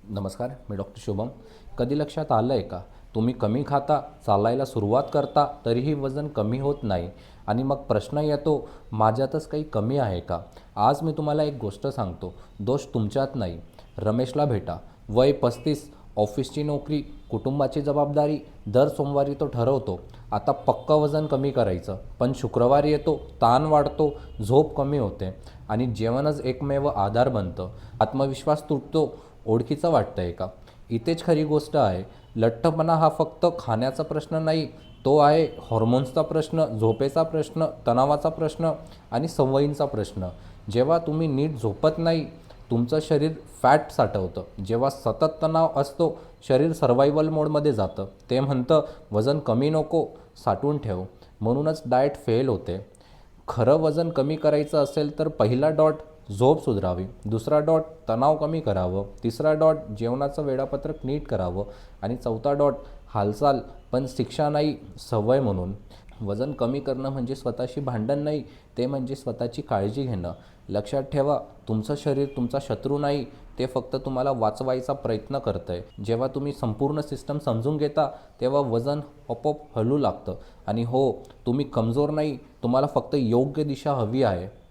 नमस्कार, मी डॉक्टर शुभम. कधी लक्षात आलं आहे का, तुम्ही कमी खाता, चालायला सुरुवात करता, तरीही वजन कमी होत नाही आणि मग प्रश्न येतो, माझ्यातच काही कमी आहे का? आज मी तुम्हाला एक गोष्ट सांगतो, दोष तुमच्यात नाही. रमेशला भेटा, वय 35, ऑफिसची नोकरी, कुटुंबाची जबाबदारी. दर सोमवारी तो ठरवतो, आता पक्का वजन कमी करायचं. पण शुक्रवारी येतो, ताण वाढतो, झोप कमी होते आणि जेवणच एकमेव आधार बनतं. आत्मविश्वास तुटतो. ओळखीचं वाटतंय का? इथेच खरी गोष्ट आहे. लठ्ठपणा हा फक्त खाण्याचा प्रश्न नाही, तो आहे हॉर्मोन्सचा प्रश्न, झोपेचा प्रश्न, तणावाचा प्रश्न आणि सवयींचा प्रश्न. जेव्हा तुम्ही नीट झोपत नाही, तुमचं शरीर फॅट साठवतं. जेव्हा सतत तणाव असतो, शरीर सर्व्हायवल मोडमध्ये जातं. ते म्हणतं वजन कमी नको, साठवून ठेव. म्हणूनच डाएट फेल होते. खरं वजन कमी करायचं असेल तर पहिला डॉट झोप सुधारावी, दुसरा डॉट तणाव कमी करावं, तिसरा डॉट जेवणाचं वेळापत्रक नीट करावं आणि चौथा डॉट हालचाल, पण शिक्षा नाही, सवय म्हणून. वजन कमी करणं म्हणजे स्वतःशी भांडण नाही, ते म्हणजे स्वतःची काळजी घेणं. लक्षात ठेवा, तुमचं शरीर तुमचा शत्रू नाही, ते फक्त तुम्हाला वाचवायचा प्रयत्न करतं आहे. जेव्हा तुम्ही संपूर्ण सिस्टम समजून घेता, तेव्हा वजन आपोआप हलू लागतं. आणि हो, तुम्ही कमजोर नाही, तुम्हाला फक्त योग्य दिशा हवी आहे.